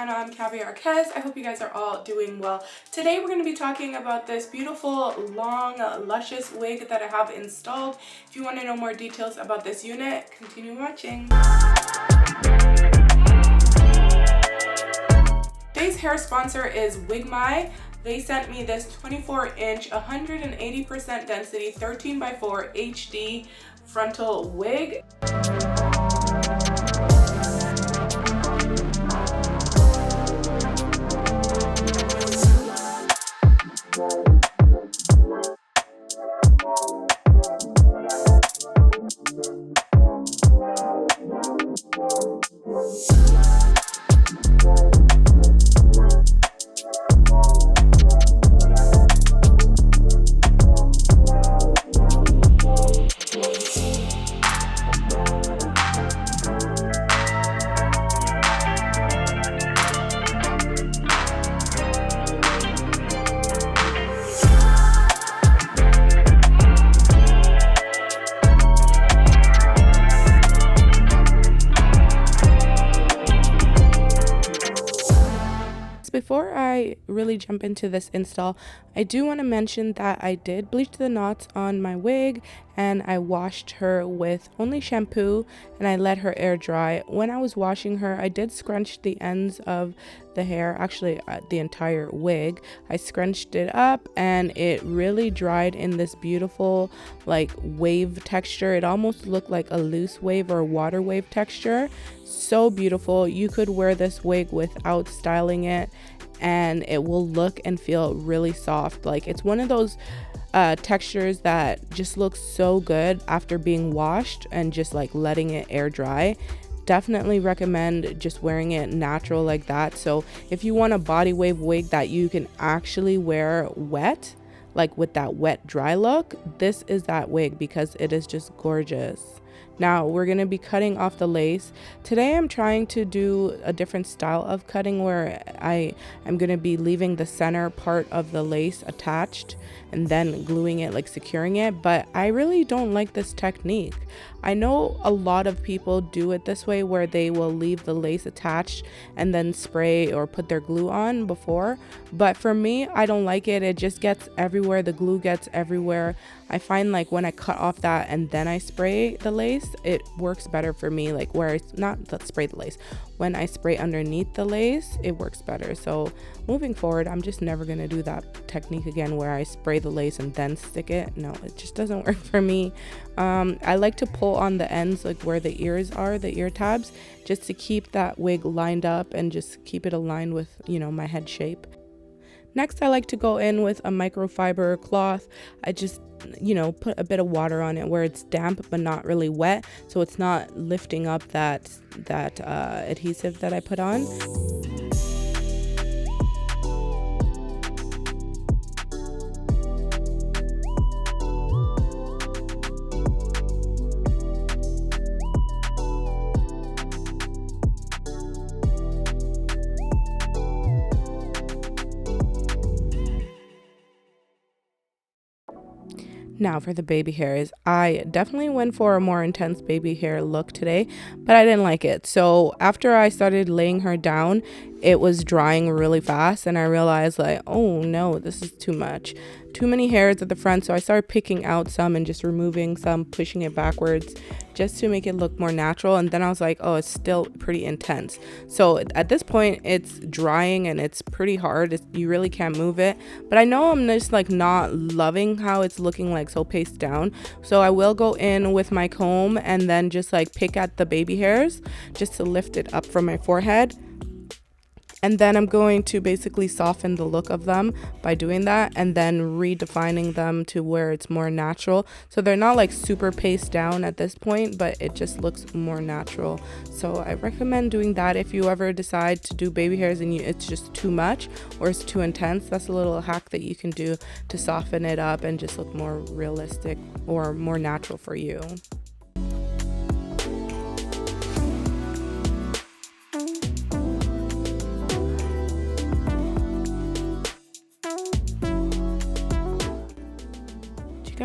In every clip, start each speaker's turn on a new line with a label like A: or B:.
A: everyone, I'm Kaviar Kez. I hope you guys are all doing well. Today we're going to be talking about this beautiful, long, luscious wig that I have installed. If you want to know more details about this unit, continue watching. Today's hair sponsor is Wigmy. They sent me this 24-inch, 180% density, 13x4 HD frontal wig. Before I really jump into this install, I do want to mention that I did bleach the knots on my wig and I washed her with only shampoo and I let her air dry. When I was washing her, I did scrunch the ends of the hair, actually the entire wig. I scrunched it up and it really dried in this beautiful like wave texture. It almost looked like a loose wave or water wave texture. So beautiful. You could wear this wig without styling it and it will look and feel really soft. Like it's one of those textures that just looks so good after being washed and just like letting it air dry. Definitely recommend just wearing it natural like that. So if you want a body wave wig that you can actually wear wet, like with that wet dry look, this is that wig because it is just gorgeous. Now we're going to be cutting off the lace. Today I'm trying to do a different style of cutting where I am going to be leaving the center part of the lace attached and then gluing it, like securing it, but I really don't like this technique. I know a lot of people do it this way where they will leave the lace attached and then spray or put their glue on before, but for me I don't like it. It just gets everywhere, the glue gets everywhere. I find like when I cut off that and then I spray the lace, it works better for me, like where it's not spray the lace, when I spray underneath the lace it works better. So moving forward I'm just never gonna do that technique again where I spray the lace and then stick it. No, it just doesn't work for me. I like to pull on the ends, like where the ears are, the ear tabs, just to keep that wig lined up and just keep it aligned with, you know, my head shape. Next, I like to go in with a microfiber cloth. I just, you know, put a bit of water on it where it's damp but not really wet, so it's not lifting up that adhesive that I put on. Now for the baby hairs, I definitely went for a more intense baby hair look today, but I didn't like it. So after I started laying her down, it was drying really fast and I realized like, oh no, this is too much. Too many hairs at the front, so I started picking out some and just removing some, pushing it backwards just to make it look more natural. And then I was like, oh, it's still pretty intense. So at this point it's drying and it's pretty hard. You really can't move it, but I know I'm just like not loving how it's looking like so pasted down. So I will go in with my comb and then just like pick at the baby hairs just to lift it up from my forehead. And then I'm going to basically soften the look of them by doing that and then redefining them to where it's more natural. So they're not like super pasted down at this point, but it just looks more natural. So I recommend doing that if you ever decide to do baby hairs and it's just too much or it's too intense. That's a little hack that you can do to soften it up and just look more realistic or more natural for you.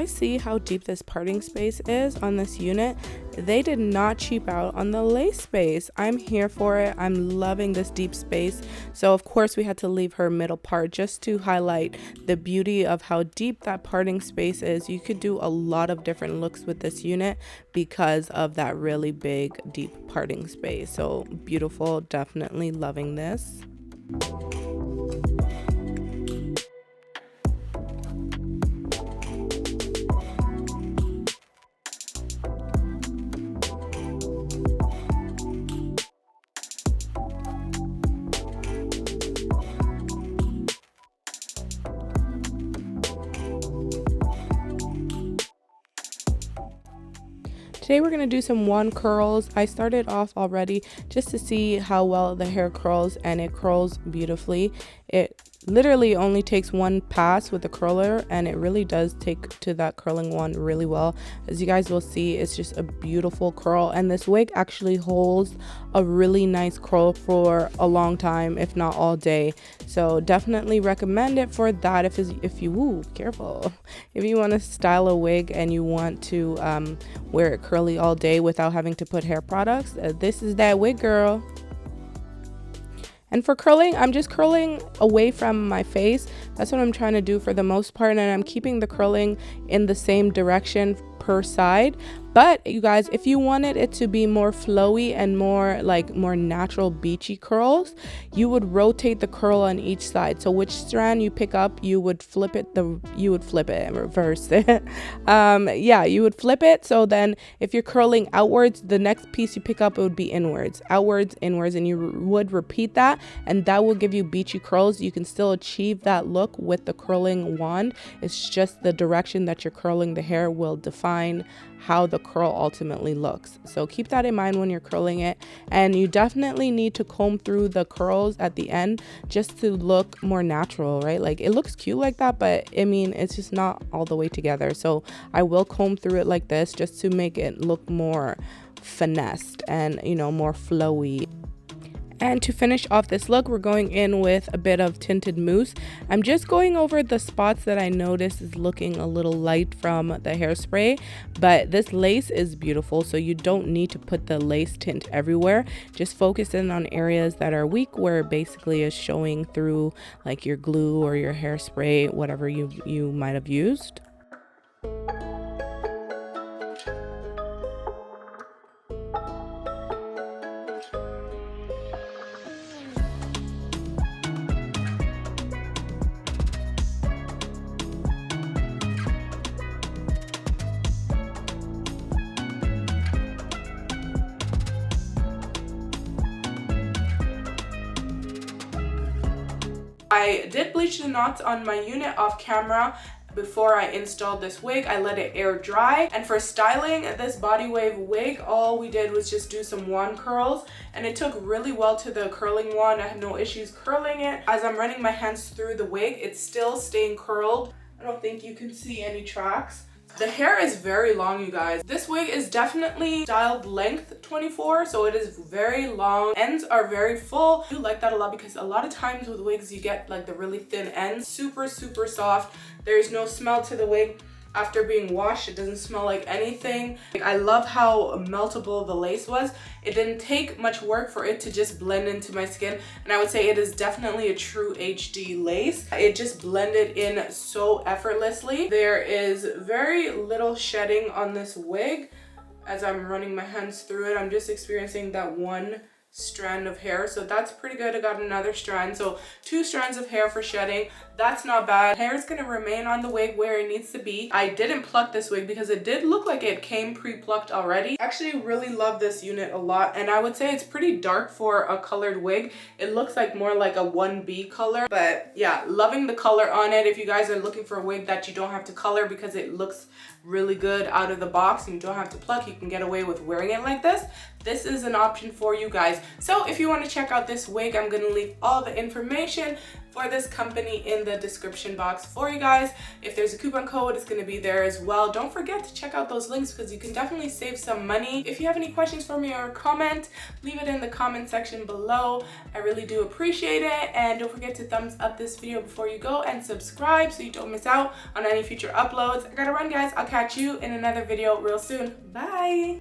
A: guys see how deep this parting space is on this unit? They did not cheap out on the lace space. I'm here for it. I'm loving this deep space. So of course we had to leave her middle part just to highlight the beauty of how deep that parting space is. You could do a lot of different looks with this unit because of that really big deep parting space. So beautiful, definitely loving this. Today we're going to do some wand curls. I started off already just to see how well the hair curls, and it curls beautifully. It literally only takes one pass with the curler, and it really does take to that curling wand really well. As you guys will see, it's just a beautiful curl, and this wig actually holds a really nice curl for a long time, if not all day. So definitely recommend it for that if you careful, if you want to style a wig and you want to wear it curly all day without having to put hair products. This is that wig, girl. And for curling, I'm just curling away from my face. That's what I'm trying to do for the most part, and I'm keeping the curling in the same direction per side. But you guys, if you wanted it to be more flowy and more natural beachy curls, you would rotate the curl on each side. So which strand you pick up, you would flip it and reverse it. Yeah, you would flip it. So then if you're curling outwards, the next piece you pick up, it would be inwards, outwards, inwards, and you would repeat that, and that will give you beachy curls. You can still achieve that look with the curling wand. It's just the direction that you're curling the hair will define how the curl ultimately looks. So keep that in mind when you're curling it, and you definitely need to comb through the curls at the end just to look more natural, right? Like, it looks cute like that, but I mean, it's just not all the way together. So I will comb through it like this just to make it look more finessed and, you know, more flowy. And to finish off this look, we're going in with a bit of tinted mousse. I'm just going over the spots that I noticed is looking a little light from the hairspray, but this lace is beautiful, so you don't need to put the lace tint everywhere. Just focus in on areas that are weak, where it basically is showing through like your glue or your hairspray, whatever you might have used. I did bleach the knots on my unit off camera before I installed this wig. I let it air dry, and for styling this body wave wig, all we did was just do some wand curls, and it took really well to the curling wand. I had no issues curling it. As I'm running my hands through the wig, it's still staying curled. I don't think you can see any tracks. The hair is very long, you guys. This wig is definitely styled length 24, so it is very long. Ends are very full. I do like that a lot because a lot of times with wigs you get like the really thin ends. Super soft. There's no smell to the wig. After being washed, it doesn't smell like anything. I love how meltable the lace was. It didn't take much work for it to just blend into my skin, and I would say it is definitely a true HD lace. It just blended in so effortlessly. There is very little shedding on this wig. As I'm running my hands through it, I'm just experiencing that one strand of hair, so that's pretty good. I got another strand, so 2 strands of hair for shedding. That's not bad. Hair is going to remain on the wig where it needs to be. I didn't pluck this wig because it did look like it came pre-plucked already. Actually really love this unit a lot, and I would say it's pretty dark for a colored wig. It looks like more like a 1B color, but yeah, loving the color on it. If you guys are looking for a wig that you don't have to color because it looks really good out of the box and you don't have to pluck, you can get away with wearing it like this, this is an option for you guys. So if you want to check out this wig, I'm going to leave all the information for this company in the description box for you guys. If there's a coupon code, it's going to be there as well. Don't forget to check out those links because you can definitely save some money. If you have any questions for me or a comment, leave it in the comment section below. I really do appreciate it. And don't forget to thumbs up this video before you go and subscribe so you don't miss out on any future uploads. I gotta run, guys. I'll catch you in another video real soon. Bye.